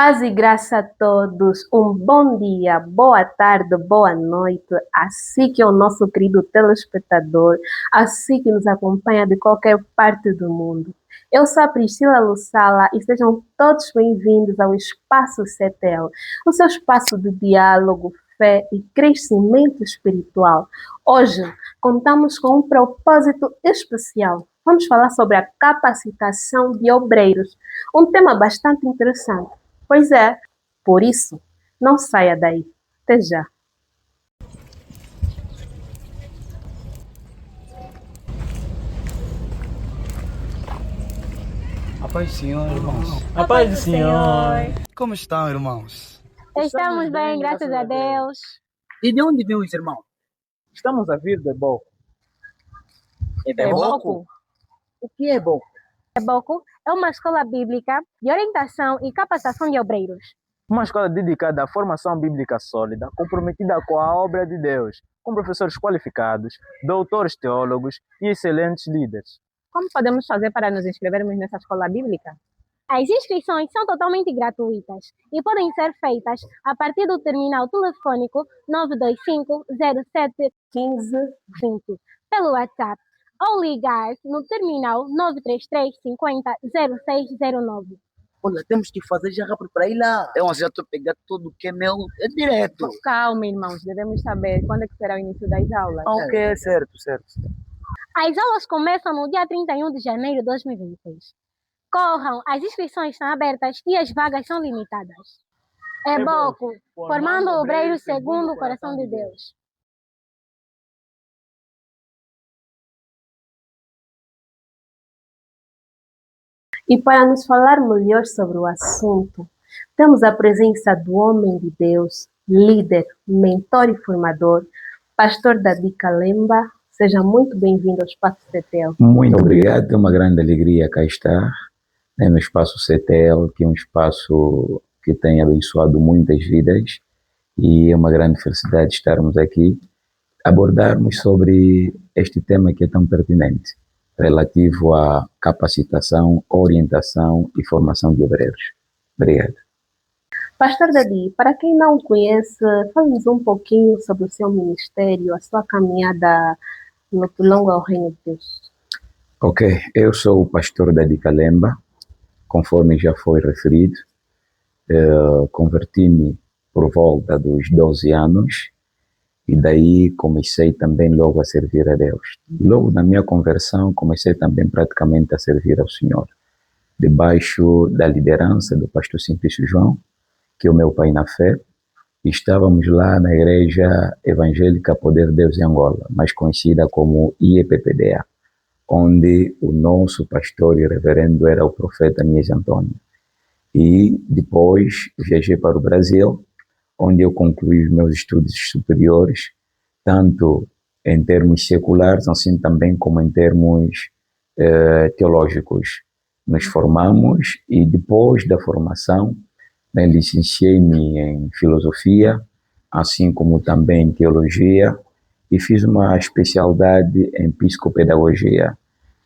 Paz e graça a todos. Um bom dia, boa tarde, boa noite. Assim que é o nosso querido telespectador, assim que nos acompanha de qualquer parte do mundo. Eu sou a Priscila Lussala e sejam todos bem-vindos ao Espaço CETEL, o seu espaço de diálogo, fé e crescimento espiritual. Hoje contamos com um propósito especial. Vamos falar sobre a capacitação de obreiros, um tema bastante interessante. Pois é, por isso, não saia daí. Até já. A paz do Senhor, irmãos. A paz do Senhor. Como estão, irmãos? Estamos bem, graças a Deus. E de onde vêm os irmãos? Estamos a vir de Eboco. Eboco. O que é Eboco? Eboco é uma escola bíblica de orientação e capacitação de obreiros. Uma escola dedicada à formação bíblica sólida, comprometida com a obra de Deus, com professores qualificados, doutores teólogos e excelentes líderes. Como podemos fazer para nos inscrevermos nessa escola bíblica? As inscrições são totalmente gratuitas e podem ser feitas a partir do terminal telefônico 925 07 15 20 pelo WhatsApp ou ligar no terminal 933 50 0609. Olha, temos que fazer já rápido para ir lá. Eu já estou pegando tudo que é meu, é direto. Calma, irmãos, devemos saber quando é que será o início das aulas. Ok, certo. As aulas começam no dia 31 de janeiro de 2026. Corram, as inscrições estão abertas e as vagas são limitadas. Eboco, formando obreiros segundo o coração de Deus. E para nos falar melhor sobre o assunto, temos a presença do homem de Deus, líder, mentor e formador, pastor Davi Kalemba. Seja muito bem-vindo ao Espaço CETEL. Muito obrigado, é uma grande alegria cá estar no Espaço CETEL, que é um espaço que tem abençoado muitas vidas e é uma grande felicidade estarmos aqui, abordarmos sobre este tema que é tão pertinente, relativo à capacitação, orientação e formação de obreiros. Obrigado. Pastor Davi, para quem não o conhece, fale-nos um pouquinho sobre o seu ministério, a sua caminhada no longo ao reino de Deus. Ok, eu sou o pastor Davi Kalemba, conforme já foi referido. Converti-me por volta dos 12 anos e daí comecei também logo a servir a Deus. Logo na minha conversão comecei também praticamente a servir ao Senhor, debaixo da liderança do pastor Simplício João, que é o meu pai na fé. Estávamos lá na Igreja Evangélica Poder de Deus em Angola, mais conhecida como IEPPDA, onde o nosso pastor e reverendo era o profeta Mies Antônio. E depois viajei para o Brasil, onde eu concluí os meus estudos superiores, tanto em termos seculares, assim também como em termos teológicos. Nos formamos e depois da formação, licenciei-me em filosofia, assim como também em teologia, e fiz uma especialidade em psicopedagogia.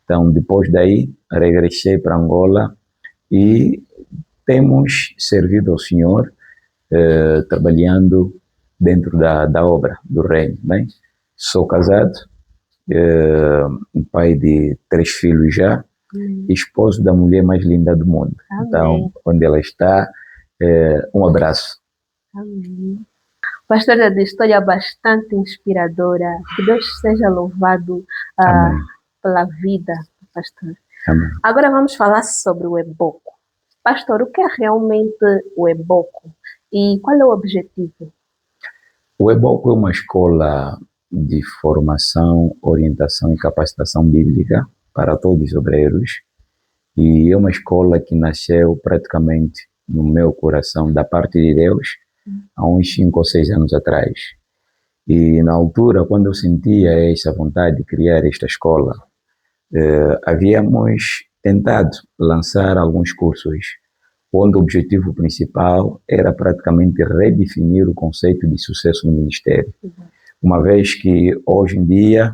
Então, depois daí, regressei para Angola e temos servido ao Senhor, trabalhando dentro da obra do reino. Bem, sou casado, um pai de 3 filhos já, esposo da mulher mais linda do mundo. Amém. Então, onde ela está, um abraço. Amém. Pastor Davi, história bastante inspiradora. Que Deus seja louvado pela vida do pastor. Amém. Agora vamos falar sobre o Eboco. Pastor, o que é realmente o Eboco e qual é o objetivo? O Eboco é uma escola de formação, orientação e capacitação bíblica para todos os obreiros e é uma escola que nasceu praticamente no meu coração da parte de Deus há uns 5 ou 6 anos atrás. E na altura, quando eu sentia essa vontade de criar esta escola, havíamos tentado lançar alguns cursos, onde o objetivo principal era praticamente redefinir o conceito de sucesso no ministério. Uma vez que, hoje em dia,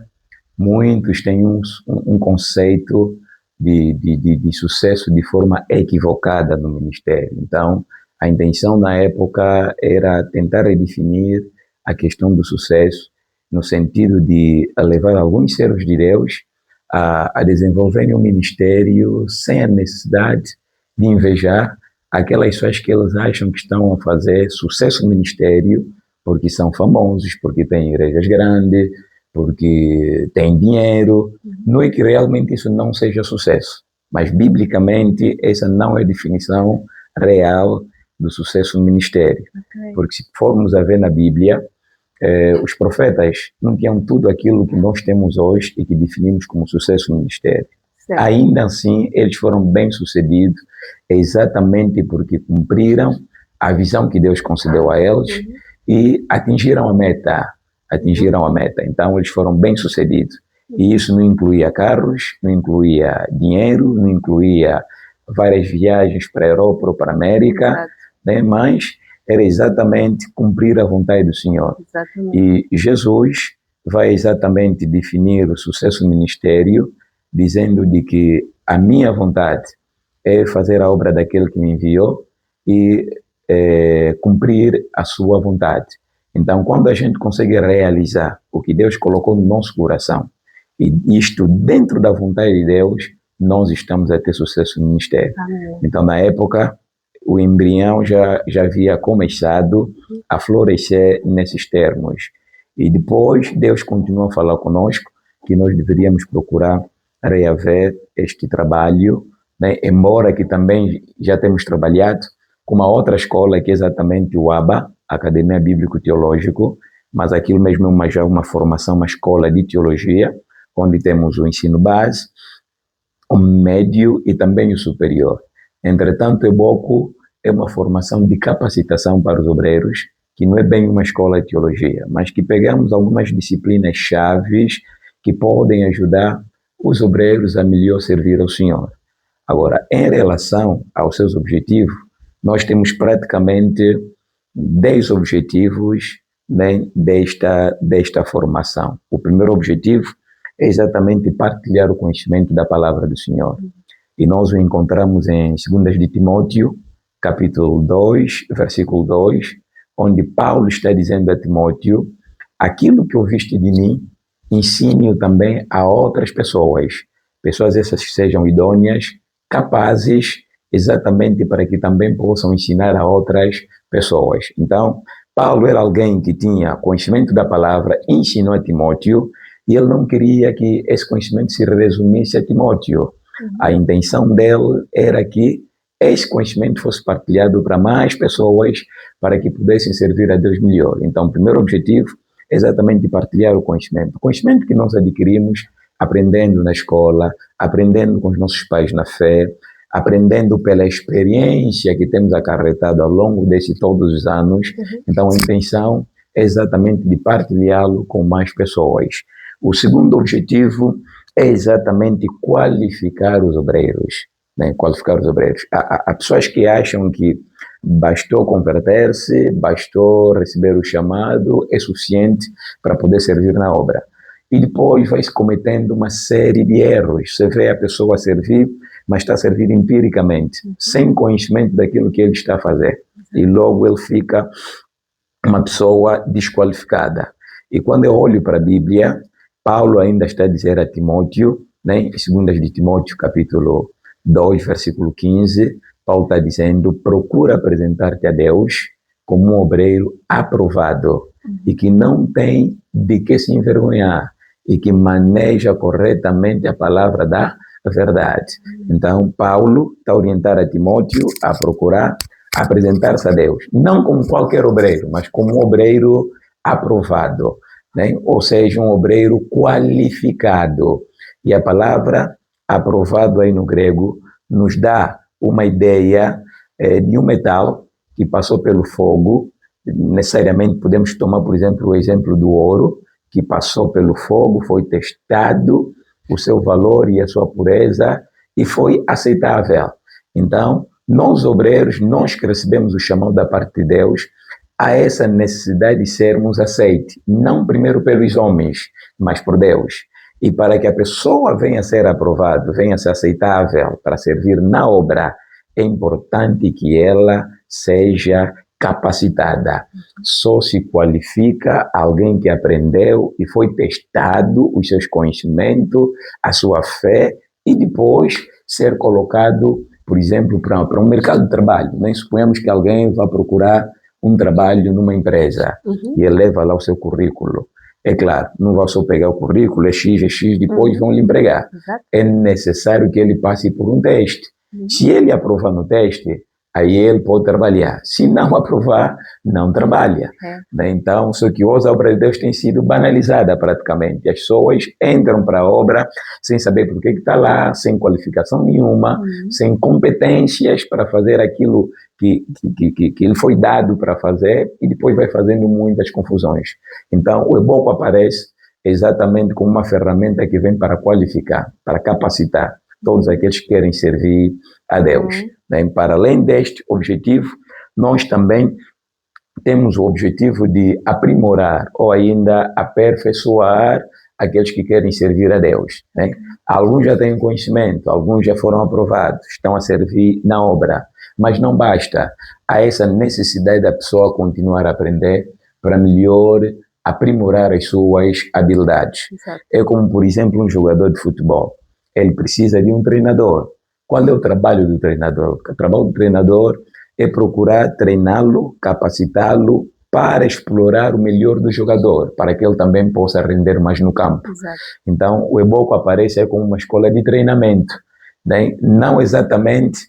muitos têm um conceito de sucesso de forma equivocada no ministério. Então, A intenção na época era tentar redefinir a questão do sucesso, no sentido de levar alguns servos de Deus a desenvolverem um ministério sem a necessidade de invejar aquelas pessoas que eles acham que estão a fazer sucesso no ministério porque são famosos, porque têm igrejas grandes, porque têm dinheiro. Não é que realmente isso não seja sucesso, mas biblicamente essa não é a definição real do sucesso no ministério. Ok. Porque se formos a ver na Bíblia, os profetas não tinham tudo aquilo que nós temos hoje e que definimos como sucesso no ministério. Certo. Ainda assim, eles foram bem-sucedidos exatamente porque cumpriram a visão que Deus concedeu a eles e atingiram a meta. Atingiram a meta. Então, eles foram bem-sucedidos. E isso não incluía carros, não incluía dinheiro, não incluía várias viagens para a Europa ou para a América, Exato. né? Mas era exatamente cumprir a vontade do Senhor. Exatamente. E Jesus vai exatamente definir o sucesso no ministério, dizendo de que a minha vontade é fazer a obra daquele que me enviou e cumprir a sua vontade. Então, quando a gente consegue realizar o que Deus colocou no nosso coração, e isto dentro da vontade de Deus, nós estamos a ter sucesso no ministério. Amém. Então, na época, o embrião já havia começado a florescer nesses termos. E depois, Deus continua a falar conosco que nós deveríamos procurar reaver este trabalho, né? Embora que também já temos trabalhado com uma outra escola, que é exatamente o ABA, Academia Bíblico-Teológico, mas aquilo mesmo é já uma formação, uma escola de teologia, onde temos o ensino base, o médio e também o superior. Entretanto, o EBOCO é uma formação de capacitação para os obreiros, que não é bem uma escola de teologia, mas que pegamos algumas disciplinas chaves que podem ajudar os obreiros a melhor servir ao Senhor. Agora, em relação aos seus objetivos, nós temos praticamente 10 objetivos, né, desta formação. O primeiro objetivo é exatamente partilhar o conhecimento da palavra do Senhor. E nós o encontramos em 2 de Timóteo, capítulo 2, versículo 2, onde Paulo está dizendo a Timóteo: aquilo que ouviste de mim, ensine-o também a outras pessoas. Pessoas essas que sejam idôneas, capazes, exatamente para que também possam ensinar a outras pessoas. Então, Paulo era alguém que tinha conhecimento da palavra, ensinou a Timóteo, e ele não queria que esse conhecimento se resumisse a Timóteo. A intenção dele era que esse conhecimento fosse partilhado para mais pessoas, para que pudessem servir a Deus melhor. Então, o primeiro objetivo é exatamente partilhar o conhecimento. O conhecimento que nós adquirimos aprendendo na escola, aprendendo com os nossos pais na fé, aprendendo pela experiência que temos acarretado ao longo desses todos os anos. Então, a intenção é exatamente de partilhá-lo com mais pessoas. O segundo objetivo é exatamente qualificar os obreiros, né? Qualificar os obreiros. Há pessoas que acham que bastou converter-se, bastou receber o chamado, é suficiente para poder servir na obra. E depois vai se cometendo uma série de erros. Você vê a pessoa servir, mas está a servir empiricamente, sem conhecimento daquilo que ele está a fazer. E logo ele fica uma pessoa desqualificada. E quando eu olho para a Bíblia, Paulo ainda está a dizer a Timóteo, né, em 2 de Timóteo, capítulo 2, versículo 15, Paulo está dizendo: procura apresentar-te a Deus como um obreiro aprovado e que não tem de que se envergonhar e que maneja corretamente a palavra da verdade. Então, Paulo está a orientar a Timóteo a procurar apresentar-se a Deus, não como qualquer obreiro, mas como um obreiro aprovado, né? Ou seja, um obreiro qualificado. E a palavra aprovado aí no grego nos dá uma ideia de um metal que passou pelo fogo. Necessariamente podemos tomar, por exemplo, o exemplo do ouro, que passou pelo fogo, foi testado o seu valor e a sua pureza e foi aceitável. Então, nós obreiros, nós que recebemos o chamado da parte de Deus, há essa necessidade de sermos aceitos, não primeiro pelos homens, mas por Deus. E para que a pessoa venha a ser aprovada, venha a ser aceitável para servir na obra, é importante que ela seja capacitada. Só se qualifica alguém que aprendeu e foi testado os seus conhecimentos, a sua fé, e depois ser colocado, por exemplo, para um mercado de trabalho. Nem suponhamos que alguém vá procurar um trabalho numa empresa e ele leva lá o seu currículo. É claro, não vai só pegar o currículo, é X, depois vão lhe empregar. Exato. É necessário que ele passe por um teste. Se ele aprovar no teste, aí ele pode trabalhar. Se não aprovar, não trabalha. Né? Então, só que hoje a obra de Deus tem sido banalizada praticamente. As pessoas entram para a obra sem saber por que está lá, sem qualificação nenhuma, sem competências para fazer aquilo que ele foi dado para fazer, e depois vai fazendo muitas confusões. Então, o Eboco aparece exatamente como uma ferramenta que vem para qualificar, para capacitar todos aqueles que querem servir a Deus. Né? Para além deste objetivo, nós também temos o objetivo de aprimorar ou ainda aperfeiçoar aqueles que querem servir a Deus. Né? Alguns já têm conhecimento, alguns já foram aprovados, estão a servir na obra, mas não basta. Há essa necessidade da pessoa continuar a aprender para melhor aprimorar as suas habilidades. Exato. É como, por exemplo, um jogador de futebol. Ele precisa de um treinador. Qual é o trabalho do treinador? O trabalho do treinador é procurar treiná-lo, capacitá-lo para explorar o melhor do jogador, para que ele também possa render mais no campo. Exato. Então, o Eboco aparece como uma escola de treinamento, né? Não exatamente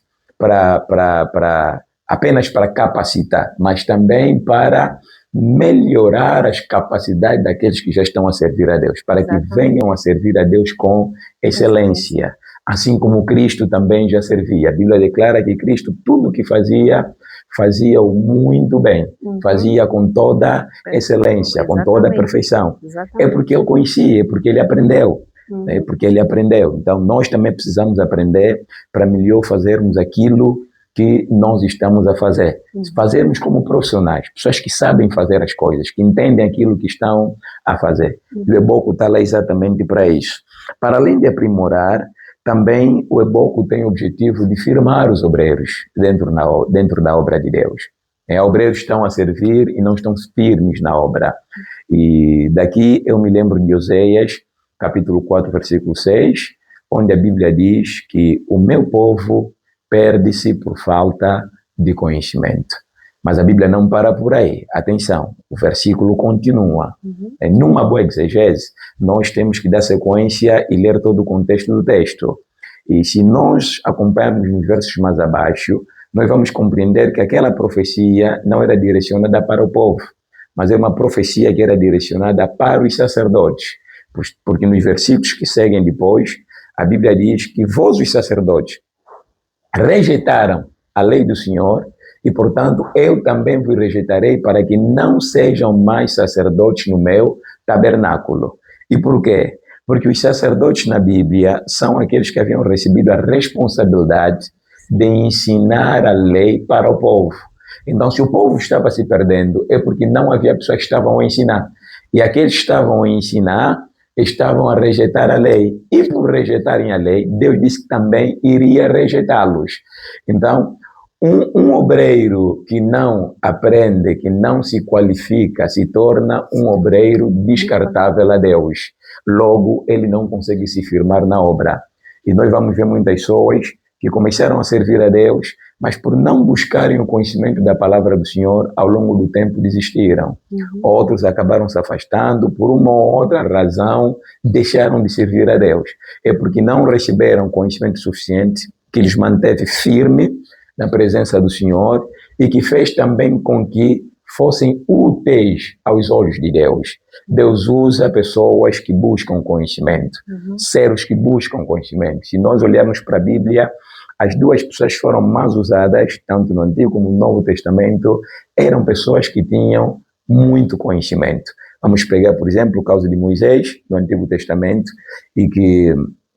apenas para capacitar, mas também para melhorar as capacidades daqueles que já estão a servir a Deus, para que venham a servir a Deus com excelência, assim como Cristo também já servia. A Bíblia declara que Cristo, tudo que fazia-o muito bem, fazia com toda excelência, com toda perfeição. Exatamente. É porque ele conhecia, é porque ele aprendeu. É porque ele aprendeu. Então, nós também precisamos aprender para melhor fazermos aquilo que nós estamos a fazer. Fazermos como profissionais, pessoas que sabem fazer as coisas, que entendem aquilo que estão a fazer. O Eboco está lá exatamente para isso. Para além de aprimorar, também o Eboco tem o objetivo de firmar os obreiros dentro da obra de Deus. Obreiros estão a servir e não estão firmes na obra. E daqui eu me lembro de Oséias, capítulo 4, versículo 6, onde a Bíblia diz que o meu povo perde-se por falta de conhecimento. Mas a Bíblia não para por aí. Atenção, o versículo continua. Numa boa exegese, nós temos que dar sequência e ler todo o contexto do texto. E se nós acompanharmos os versos mais abaixo, nós vamos compreender que aquela profecia não era direcionada para o povo, mas é uma profecia que era direcionada para os sacerdotes. Porque nos versículos que seguem depois, a Bíblia diz que vós, os sacerdotes, rejeitaram a lei do Senhor e, portanto, eu também vos rejeitarei para que não sejam mais sacerdotes no meu tabernáculo. E por quê? Porque os sacerdotes na Bíblia são aqueles que haviam recebido a responsabilidade de ensinar a lei para o povo. Então, se o povo estava se perdendo, é porque não havia pessoas que estavam a ensinar. E aqueles que estavam a ensinar estavam a rejeitar a lei. E por rejeitarem a lei, Deus disse que também iria rejeitá-los. Então, um obreiro que não aprende, que não se qualifica, se torna um obreiro descartável a Deus. Logo, ele não consegue se firmar na obra. E nós vamos ver muitas pessoas que começaram a servir a Deus, mas por não buscarem o conhecimento da palavra do Senhor, ao longo do tempo desistiram. Outros acabaram se afastando, por uma ou outra razão, deixaram de servir a Deus. É porque não receberam conhecimento suficiente, que lhes manteve firme na presença do Senhor e que fez também com que fossem úteis aos olhos de Deus. Deus usa pessoas que buscam conhecimento, seres que buscam conhecimento. Se nós olharmos para a Bíblia, as duas pessoas que foram mais usadas, tanto no Antigo como no Novo Testamento, eram pessoas que tinham muito conhecimento. Vamos pegar, por exemplo, o caso de Moisés, no Antigo Testamento, e que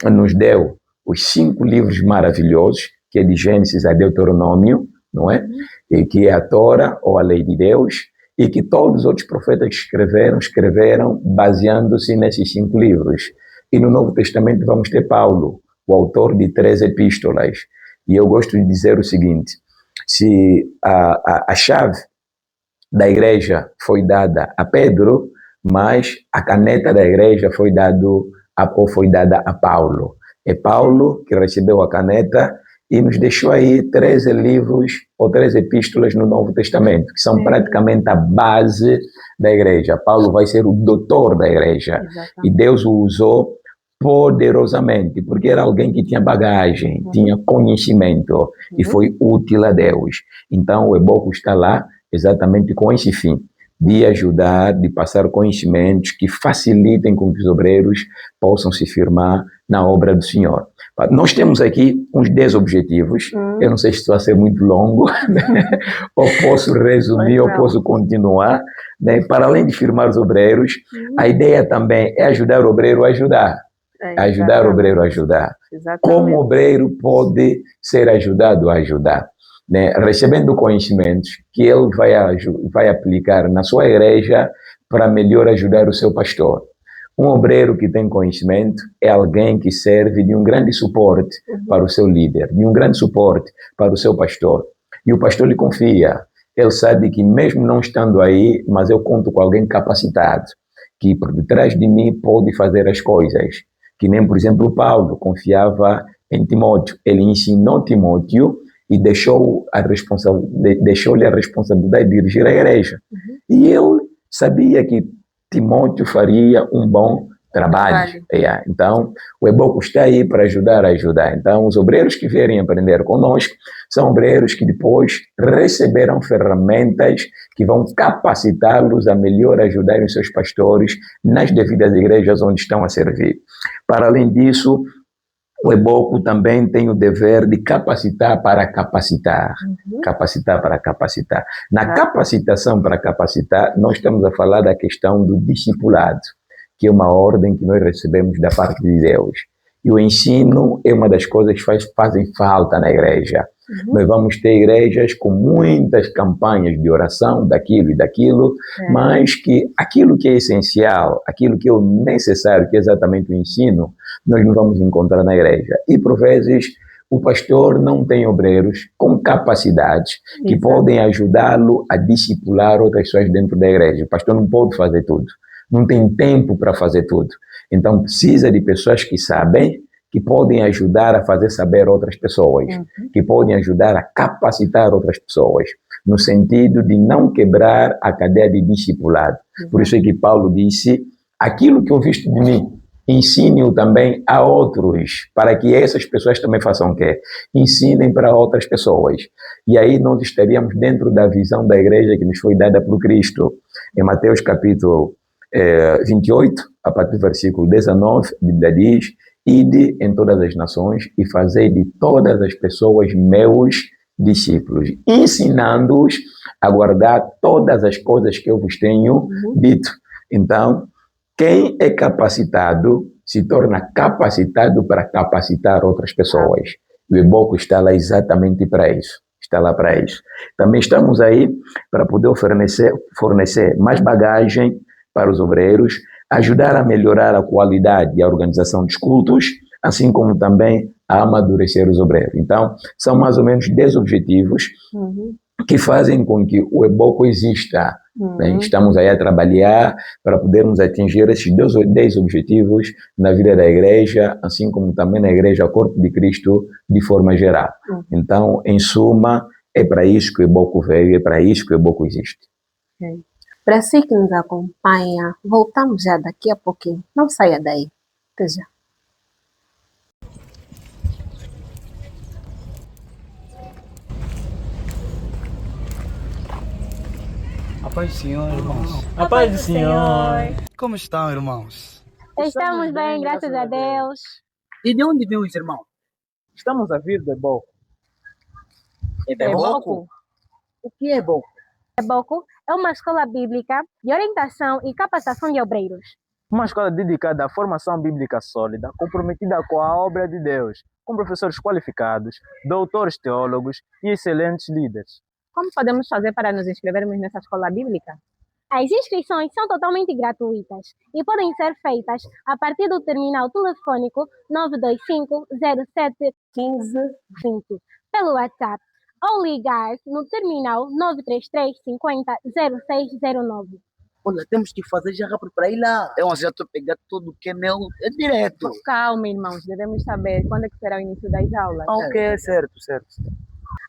nos deu os 5 livros maravilhosos, que é de Gênesis a Deuteronômio, não é? E que é a Torá, ou a lei de Deus, e que todos os outros profetas que escreveram baseando-se nesses 5 livros. E no Novo Testamento vamos ter Paulo, o autor de 3 epístolas. E eu gosto de dizer o seguinte, Se a chave da igreja foi dada a Pedro, mas a caneta da igreja foi dada a Paulo. É Paulo que recebeu a caneta e nos deixou aí 13 livros ou 13 epístolas no Novo Testamento, que são praticamente a base da igreja. Paulo vai ser o doutor da igreja. Exatamente. E Deus o usou poderosamente, porque era alguém que tinha bagagem, tinha conhecimento e foi útil a Deus. Então o Eboco está lá exatamente com esse fim, de ajudar, de passar conhecimentos que facilitem com que os obreiros possam se firmar na obra do Senhor. Nós temos aqui uns 10 objetivos, eu não sei se isso vai ser muito longo, ou posso resumir, ou posso continuar, né? Para além de firmar os obreiros, a ideia também é ajudar o obreiro a ajudar. Ajudar o obreiro a ajudar. Exatamente. Como o obreiro pode ser ajudado a ajudar? Né? Recebendo conhecimentos que ele vai aplicar na sua igreja para melhor ajudar o seu pastor. Um obreiro que tem conhecimento é alguém que serve de um grande suporte para o seu líder, de um grande suporte para o seu pastor. E o pastor lhe confia. Ele sabe que mesmo não estando aí, mas eu conto com alguém capacitado, que por detrás de mim pode fazer as coisas. Que nem, por exemplo, Paulo confiava em Timóteo. Ele ensinou Timóteo e deixou-lhe a responsabilidade de dirigir a igreja. E ele sabia que Timóteo faria um bom trabalho. Então, o Eboco está aí para ajudar a ajudar. Então, os obreiros que vierem aprender conosco são obreiros que depois receberão ferramentas que vão capacitá-los a melhor ajudar os seus pastores nas devidas igrejas onde estão a servir. Para além disso, o Eboco também tem o dever de capacitar para capacitar. Capacitar para capacitar. Na capacitação para capacitar, nós estamos a falar da questão do discipulado, que é uma ordem que nós recebemos da parte de Deus. E o ensino é uma das coisas que fazem falta na igreja. Nós vamos ter igrejas com muitas campanhas de oração, daquilo e daquilo, mas que aquilo que é essencial, aquilo que é o necessário, que é exatamente o ensino, nós não vamos encontrar na igreja. E, por vezes, o pastor não tem obreiros com capacidades que podem ajudá-lo a discipular outras pessoas dentro da igreja. O pastor não pode fazer tudo, não tem tempo para fazer tudo. Então, precisa de pessoas que sabem, que podem ajudar a fazer saber outras pessoas, que podem ajudar a capacitar outras pessoas, no sentido de não quebrar a cadeia de discipulado. Por isso é que Paulo disse, aquilo que ouviste de mim, ensine-o também a outros, para que essas pessoas também façam o quê? Ensinem para outras pessoas. E aí nós estaríamos dentro da visão da igreja que nos foi dada por Cristo. Em Mateus capítulo 28, a partir do versículo 19, a Bíblia diz, ide em todas as nações e fazei de todas as pessoas meus discípulos, ensinando-os a guardar todas as coisas que eu vos tenho dito. Então, quem é capacitado se torna capacitado para capacitar outras pessoas. O Eboco está lá exatamente para isso. Está lá para isso. Também estamos aí para poder fornecer mais bagagem para os obreiros, ajudar a melhorar a qualidade e a organização dos cultos, assim como também a amadurecer os obreiros. Então, são mais ou menos 10 objetivos que fazem com que o Eboco exista. Né? Estamos aí a trabalhar para podermos atingir esses 10 objetivos na vida da igreja, assim como também na igreja Corpo de Cristo, de forma geral. Então, em suma, é para isso que o Eboco veio, é para isso que o Eboco existe. Para você que nos acompanha, voltamos já daqui a pouquinho. Não saia daí. Até já. A paz do Senhor, irmãos. A paz do Senhor. Como estão, irmãos? Estamos bem, graças a Deus. E de onde vêm os irmãos? Estamos a vir do Eboco. Eboco? O que é Eboco? Eboco é uma escola bíblica de orientação e capacitação de obreiros. Uma escola dedicada à formação bíblica sólida, comprometida com a obra de Deus, com professores qualificados, doutores teólogos e excelentes líderes. Como podemos fazer para nos inscrevermos nessa escola bíblica? As inscrições são totalmente gratuitas e podem ser feitas a partir do terminal telefônico 925 07 15 20 pelo WhatsApp ou ligar no terminal 933 50 0609. Olha, temos que fazer já rápido para ir lá. Eu já estou a pegar tudo que é meu, é direto. Calma, irmãos, devemos saber quando é que será o início das aulas. Ok, certo.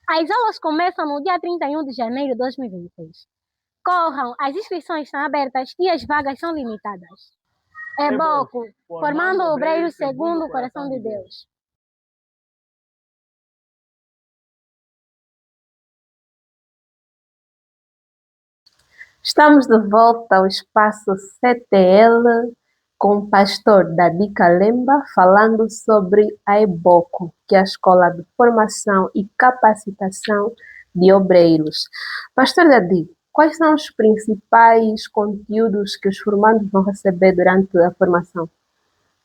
As aulas começam no dia 31 de janeiro de 2026. Corram, as inscrições estão abertas e as vagas são limitadas. EBOCO, formando obreiros segundo o coração de Deus. Estamos de volta ao espaço CTL com o pastor Dadi Kalemba falando sobre a EBOCO, que é a Escola de Formação e Capacitação de Obreiros. Pastor Dadi, quais são os principais conteúdos que os formandos vão receber durante a formação?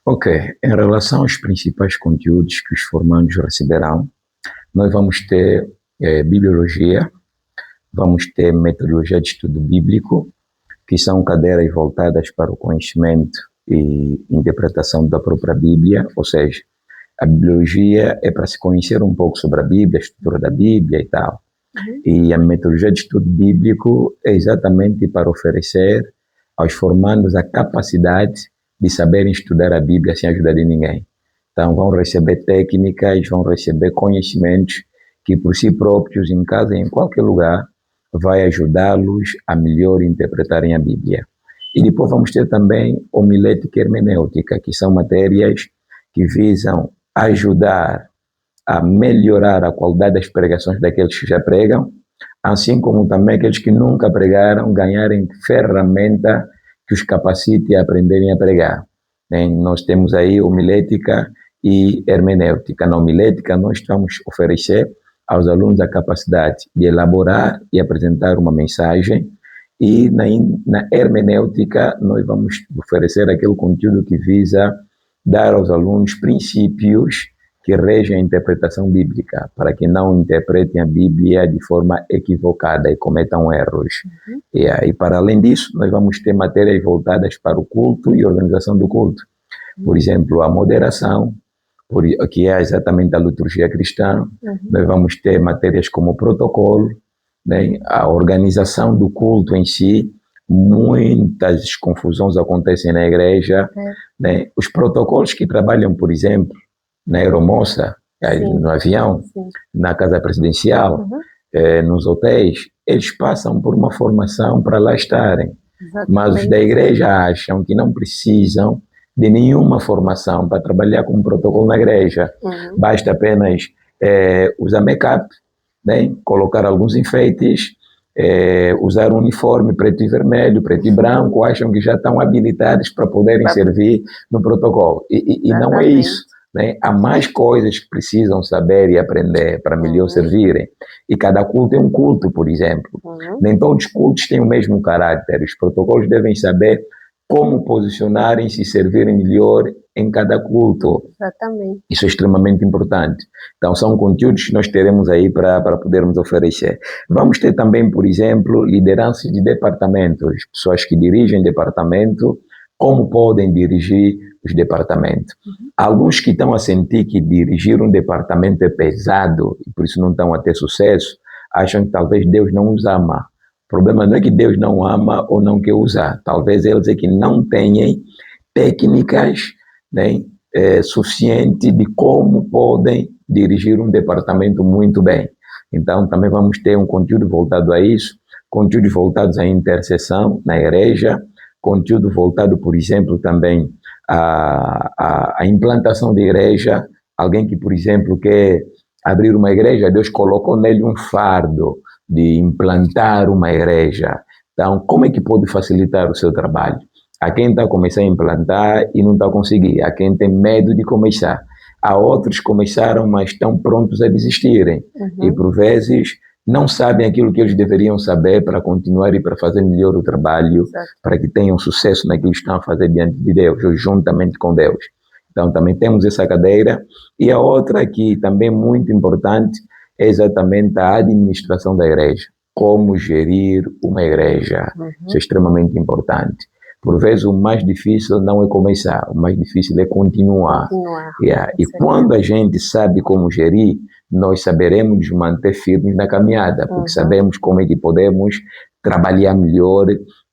Ok, em relação aos principais conteúdos que os formandos receberão, nós vamos ter bibliologia, vamos ter metodologia de estudo bíblico, que são cadeiras voltadas para o conhecimento e interpretação da própria Bíblia, ou seja, a bibliologia é para se conhecer um pouco sobre a Bíblia, a estrutura da Bíblia e tal. E a metodologia de estudo bíblico é exatamente para oferecer aos formandos a capacidade de saberem estudar a Bíblia sem ajuda de ninguém. Então vão receber técnicas, vão receber conhecimentos que por si próprios, em casa e em qualquer lugar, vai ajudá-los a melhor interpretarem a Bíblia. E depois vamos ter também homilética e hermenêutica, que são matérias que visam ajudar a melhorar a qualidade das pregações daqueles que já pregam, assim como também aqueles que nunca pregaram ganharem ferramenta que os capacite a aprenderem a pregar. Nós temos aí homilética e hermenêutica. Na homilética nós vamos oferecer aos alunos a capacidade de elaborar e apresentar uma mensagem, e na hermenêutica nós vamos oferecer aquele conteúdo que visa dar aos alunos princípios que regem a interpretação bíblica, para que não interpretem a Bíblia de forma equivocada e cometam erros. E para além disso, nós vamos ter matérias voltadas para o culto e organização do culto. Por exemplo, a moderação, que é exatamente a liturgia cristã. Nós vamos ter matérias como o protocolo, a organização do culto em si. Muitas confusões acontecem na igreja. Os protocolos que trabalham, por exemplo, na aeromoça, no avião, na casa presidencial, nos hotéis, eles passam por uma formação para lá estarem. Mas os da igreja acham que não precisam de nenhuma formação para trabalhar com um protocolo na igreja. Basta apenas usar make-up, colocar alguns enfeites, usar um uniforme preto e vermelho, preto e branco, acham que já estão habilitados para poderem servir no protocolo. E não é isso. Há mais coisas que precisam saber e aprender para melhor servirem. E cada culto é um culto, por exemplo. Nem todos os cultos têm o mesmo caráter. Os protocolos devem saber como posicionarem-se e servirem melhor em cada culto. Exatamente. Isso é extremamente importante. Então, são conteúdos que nós teremos aí para podermos oferecer. Vamos ter também, por exemplo, lideranças de departamentos, pessoas que dirigem departamento, como podem dirigir os departamentos. Alguns que estão a sentir que dirigir um departamento é pesado e por isso não estão a ter sucesso, acham que talvez Deus não os ama. O problema não é que Deus não ama ou não quer usar. Talvez eles é que não tenham técnicas suficientes de como podem dirigir um departamento muito bem. Então, também vamos ter um conteúdo voltado a isso, conteúdos voltados à intercessão na igreja, conteúdo voltado, por exemplo, também à implantação de igreja. Alguém que, por exemplo, quer abrir uma igreja, Deus colocou nele um fardo de implantar uma igreja. Então, como é que pode facilitar o seu trabalho? Há quem está a começar a implantar e não está a conseguir. Há quem tem medo de começar. Há outros que começaram, mas estão prontos a desistirem. E, por vezes, não sabem aquilo que eles deveriam saber para continuar e para fazer melhor o trabalho, para que tenham sucesso naquilo que estão a fazer diante de Deus, ou juntamente com Deus. Então, também temos essa cadeira. E a outra, que também é muito importante, é exatamente a administração da igreja. Como gerir uma igreja. Isso é extremamente importante. Por vezes, o mais difícil não é começar, o mais difícil é continuar. E quando a gente sabe como gerir, nós saberemos nos manter firmes na caminhada, porque Uhum. sabemos como é que podemos trabalhar melhor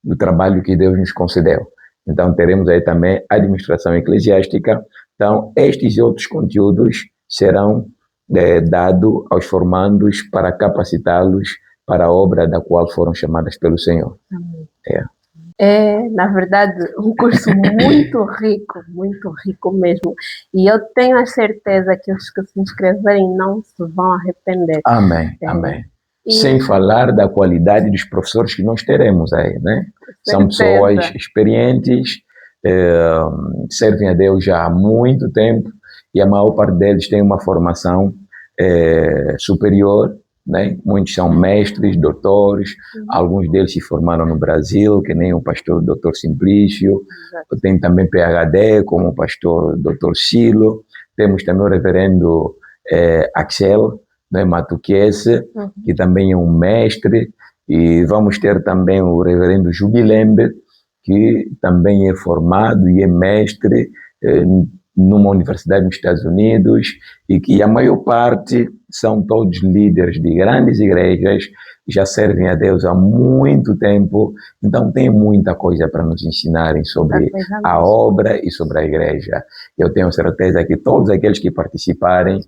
o trabalho que Deus nos concedeu. Então, teremos aí também a administração eclesiástica. Então, estes e outros conteúdos serão dados aos formandos para capacitá-los para a obra da qual foram chamadas pelo Senhor. É, na verdade, um curso muito rico mesmo. E eu tenho a certeza que os que se inscreverem não se vão arrepender. Amém, É. amém. E- Sem falar da qualidade dos professores que nós teremos aí, né? São certeza. pessoas experientes, servem a Deus já há muito tempo e a maior parte deles tem uma formação superior, né? Muitos são mestres, doutores, alguns deles se formaram no Brasil, que nem o pastor Dr. Simplício, tem também PhD, como o pastor Dr. Silo, temos também o reverendo Axel, né, Matuquese, que também é um mestre, e vamos ter também o reverendo Jubilembe, que também é formado e é mestre numa universidade nos Estados Unidos, e que a maior parte são todos líderes de grandes igrejas, já servem a Deus há muito tempo, então tem muita coisa para nos ensinarem sobre a obra e sobre a igreja. Eu tenho certeza que todos aqueles que participarem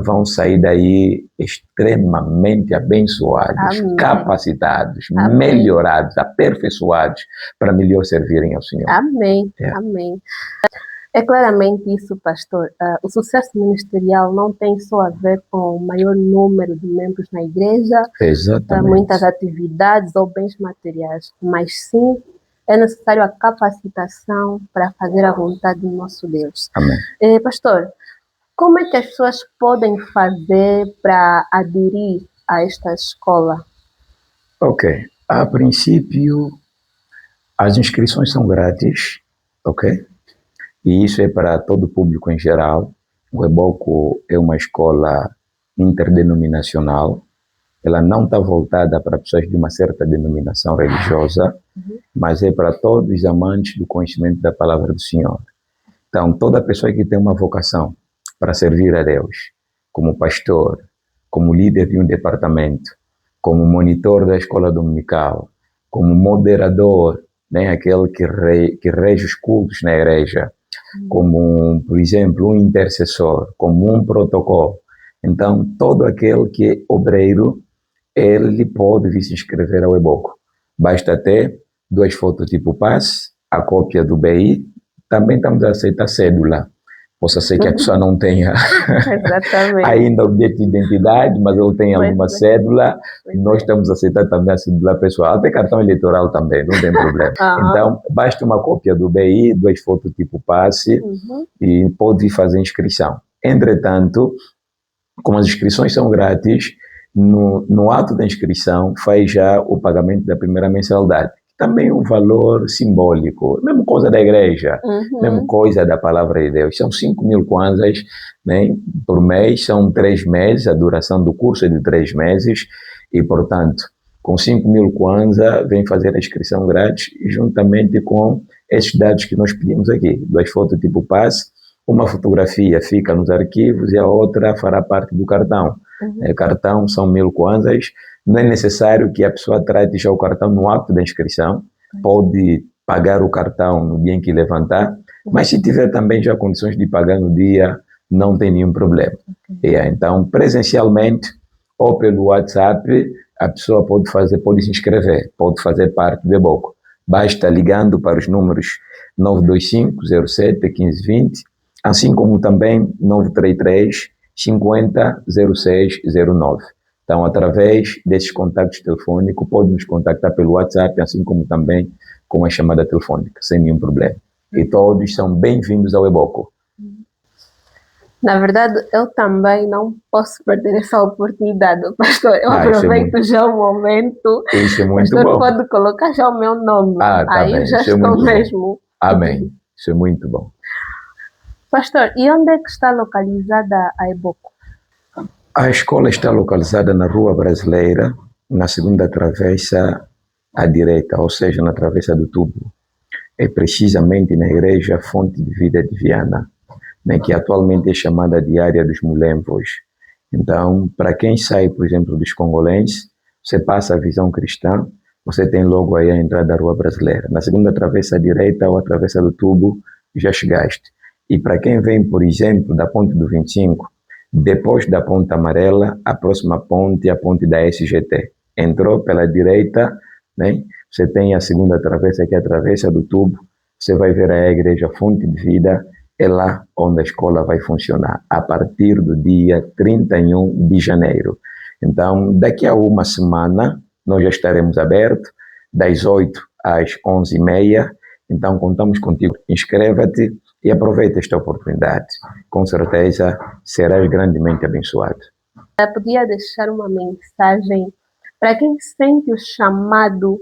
vão sair daí extremamente abençoados, Amém. capacitados, Amém. melhorados, aperfeiçoados para melhor servirem ao Senhor. Amém, É. amém. É claramente isso, pastor. O sucesso ministerial não tem só a ver com o maior número de membros na igreja, Exatamente. muitas atividades ou bens materiais, mas sim é necessário a capacitação para fazer a vontade do nosso Deus. Amém. Pastor, como é que as pessoas podem fazer para aderir a esta escola? Ok. A princípio, as inscrições são grátis, ok? E isso é para todo o público em geral. O EBOCO é uma escola interdenominacional. Ela não está voltada para pessoas de uma certa denominação religiosa, mas é para todos os amantes do conhecimento da palavra do Senhor. Então, toda pessoa que tem uma vocação para servir a Deus, como pastor, como líder de um departamento, como monitor da escola dominical, como moderador, né, aquele que rege os cultos na igreja, como, por exemplo, um intercessor, como um protocolo. Então, todo aquele que é obreiro, ele pode vir se inscrever ao EBOCO. Basta ter 2 fotos tipo passe, a cópia do BI, também estamos a aceitar cédula. Possa ser que a pessoa não tenha Exatamente. ainda o bilhete de identidade, mas ele tem alguma cédula, nós estamos a aceitar também a cédula pessoal, até cartão eleitoral também, não tem problema. Então, basta uma cópia do BI, 2 fotos tipo passe, e pode fazer inscrição. Entretanto, como as inscrições são grátis, no ato da inscrição faz já o pagamento da primeira mensalidade. Também um valor simbólico, mesma coisa da igreja, mesma coisa da palavra de Deus. São 5.000 kwanzas, né, por mês, são 3 meses, a duração do curso é de 3 meses, e portanto, com 5.000 kwanza, vem fazer a inscrição grátis, juntamente com esses dados que nós pedimos aqui, 2 fotos tipo passe, uma fotografia fica nos arquivos e a outra fará parte do cartão. Cartão são 1.000 kwanzas, não é necessário que a pessoa trate já o cartão no ato da inscrição, pode pagar o cartão no dia em que levantar, mas se tiver também já condições de pagar no dia, não tem nenhum problema. Então, presencialmente ou pelo WhatsApp, a pessoa pode se inscrever, pode fazer parte do EBOCO. Basta ligando para os números 925 07 1520, assim como também 933 50 06 09. Então, através desses contatos telefônicos, pode nos contactar pelo WhatsApp, assim como também com a chamada telefônica, sem nenhum problema. E todos são bem-vindos ao EBOCO. Na verdade, eu também não posso perder essa oportunidade, pastor. Eu isso é aproveito já o momento. Isso é muito Pastor, bom. pode colocar já o meu nome. Tá Aí bem, eu já isso é estou muito bom. mesmo. Amém. Isso é muito bom. Pastor, e onde é que está localizada a EBOCO? A escola está localizada na Rua Brasileira, na segunda travessa à direita, ou seja, na travessa do tubo. É precisamente na igreja Fonte de Vida de Viana, né, que atualmente é chamada de Área dos Mulembos. Então, para quem sai, por exemplo, dos congolenses, você passa a visão cristã, você tem logo aí a entrada da Rua Brasileira. Na segunda travessa à direita ou a travessa do tubo, já chegaste. E para quem vem, por exemplo, da Ponte do 25, depois da Ponte Amarela, a próxima ponte é a ponte da SGT. Entrou pela direita, né? Você tem a segunda travessa, que é a travessa do tubo, você vai ver a igreja Fonte de Vida, é lá onde a escola vai funcionar, a partir do dia 31 de janeiro. Então, daqui a uma semana, nós já estaremos abertos, das 8 às 11h30. Então, contamos contigo. Inscreva-te e aproveita esta oportunidade. Com certeza, serás grandemente abençoado. Eu podia deixar uma mensagem para quem sente o chamado,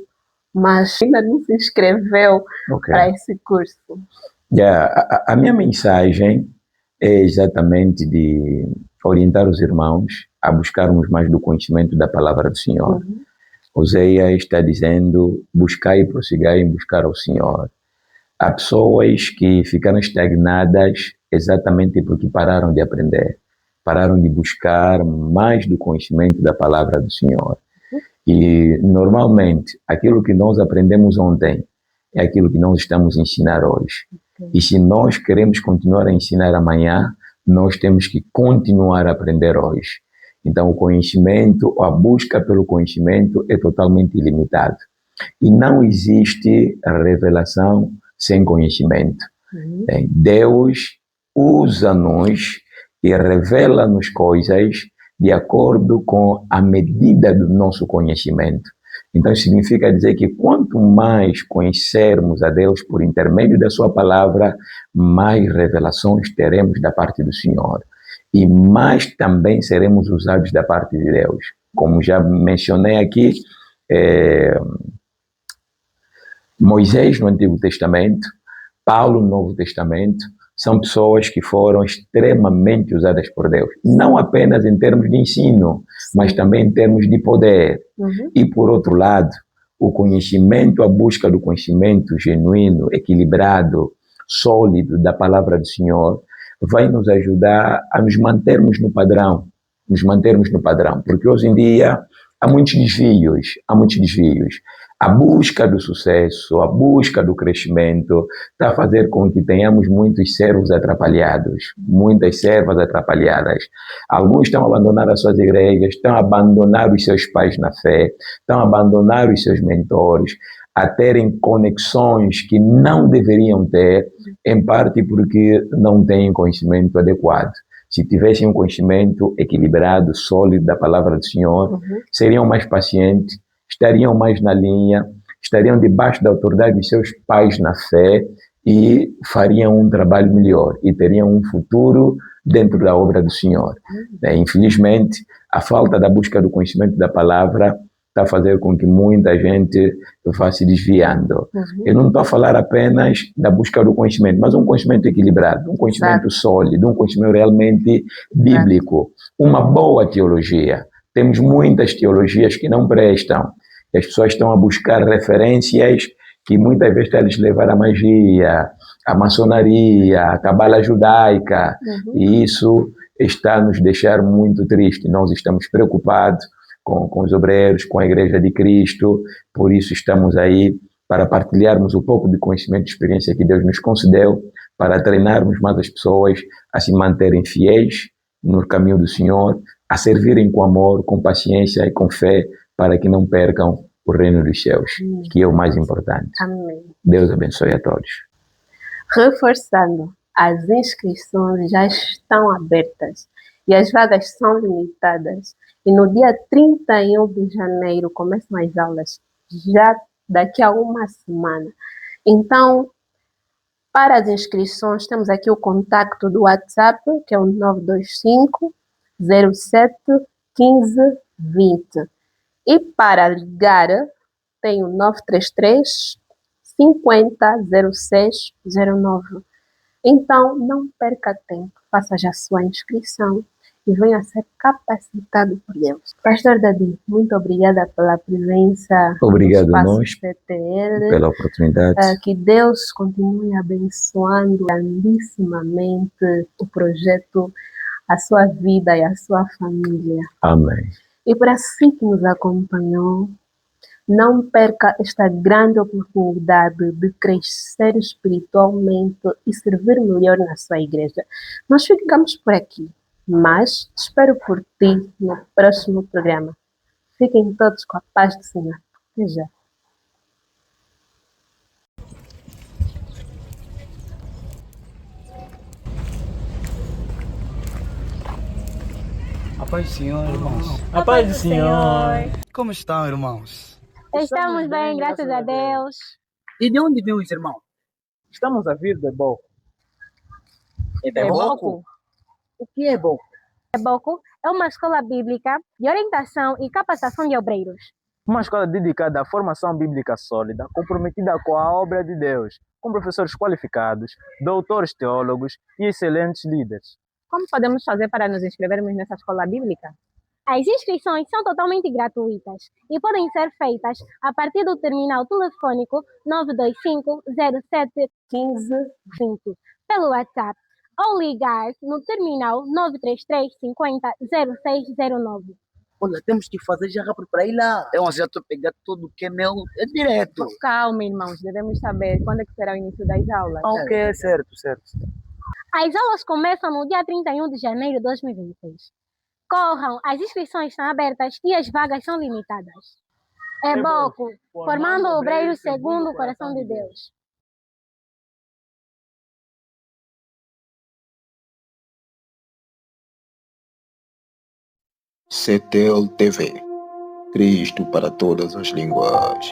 mas ainda não se inscreveu para esse curso. A minha mensagem é exatamente de orientar os irmãos a buscarmos mais do conhecimento da palavra do Senhor. Oséias está dizendo, buscai e prossegai em buscar ao Senhor. Há pessoas que ficaram estagnadas exatamente porque pararam de aprender, pararam de buscar mais do conhecimento da palavra do Senhor. E, normalmente, aquilo que nós aprendemos ontem é aquilo que nós estamos a ensinar hoje. E se nós queremos continuar a ensinar amanhã, nós temos que continuar a aprender hoje. Então, o conhecimento, a busca pelo conhecimento é totalmente ilimitado. E não existe revelação sem conhecimento. Deus usa-nos e revela-nos coisas de acordo com a medida do nosso conhecimento. Então, significa dizer que quanto mais conhecermos a Deus por intermédio da sua palavra, mais revelações teremos da parte do Senhor. E mais também seremos usados da parte de Deus. Como já mencionei aqui, Moisés no Antigo Testamento, Paulo no Novo Testamento, são pessoas que foram extremamente usadas por Deus. Não apenas em termos de ensino, mas também em termos de poder. E, por outro lado, o conhecimento, a busca do conhecimento genuíno, equilibrado, sólido da palavra do Senhor, vai nos ajudar a nos mantermos no padrão. Porque hoje em dia há muitos desvios. A busca do sucesso, a busca do crescimento está a fazer com que tenhamos muitos servos atrapalhados, muitas servas atrapalhadas. Alguns estão a abandonar as suas igrejas, estão a abandonar os seus pais na fé, estão a abandonar os seus mentores, a terem conexões que não deveriam ter, em parte porque não têm conhecimento adequado. Se tivessem um conhecimento equilibrado, sólido da palavra do Senhor, seriam mais pacientes, estariam mais na linha, estariam debaixo da autoridade de seus pais na fé e fariam um trabalho melhor e teriam um futuro dentro da obra do Senhor. Infelizmente, a falta da busca do conhecimento da palavra está a fazer com que muita gente vá se desviando. Eu não estou a falar apenas da busca do conhecimento, mas um conhecimento equilibrado, um conhecimento sólido, um conhecimento realmente bíblico, uma boa teologia. Temos muitas teologias que não prestam. As pessoas estão a buscar referências que muitas vezes estão a lhes levar à magia, à maçonaria, à cabala judaica. E isso está a nos deixar muito tristes. Nós estamos preocupados com os obreiros, com a Igreja de Cristo. Por isso estamos aí para partilharmos um pouco de conhecimento e experiência que Deus nos concedeu, para treinarmos mais as pessoas a se manterem fiéis no caminho do Senhor, a servirem com amor, com paciência e com fé, para que não percam o reino dos céus, que é o mais importante. Amém. Deus abençoe a todos. Reforçando, as inscrições já estão abertas e as vagas são limitadas. E no dia 31 de janeiro começam as aulas, já daqui a uma semana. Então, para as inscrições, temos aqui o contato do WhatsApp, que é o 925 07 15 20. E para ligar, tem o 933 50 06 09. Então, não perca tempo, faça já a sua inscrição e venha a ser capacitado por Deus. Pastor Davi, muito obrigada pela presença. Obrigado no nós CTL. pela oportunidade. Que Deus continue abençoando grandissimamente o projeto a sua vida e a sua família. Amém. E para si que nos acompanhou, não perca esta grande oportunidade de crescer espiritualmente e servir melhor na sua igreja. Nós ficamos por aqui, mas espero por ti no próximo programa. Fiquem todos com a paz do Senhor. Até já. A paz do Senhor, irmãos. A paz do Senhor. Como estão, irmãos? Estamos bem, graças a Deus. E de onde vêm os irmãos? Estamos a vir de Boco. É Boco. O que é Boco? Boco é uma escola bíblica de orientação e capacitação de obreiros. Uma escola dedicada à formação bíblica sólida, comprometida com a obra de Deus, com professores qualificados, doutores teólogos e excelentes líderes. Como podemos fazer para nos inscrevermos nessa escola bíblica? As inscrições são totalmente gratuitas e podem ser feitas a partir do terminal telefônico 925 07 15 20 pelo WhatsApp ou ligar no terminal 933 50 0609. Olha, temos que fazer já rápido para ir lá. Eu já estou pegando tudo que é meu, é direto. Calma, irmãos, devemos saber quando é que será o início das aulas. Ok, certo. As aulas começam no dia 31 de janeiro de 2026. Corram, as inscrições estão abertas e as vagas são limitadas. É Boco, formando obreiros segundo o coração de Deus. CETEL TV, Cristo para todas as línguas.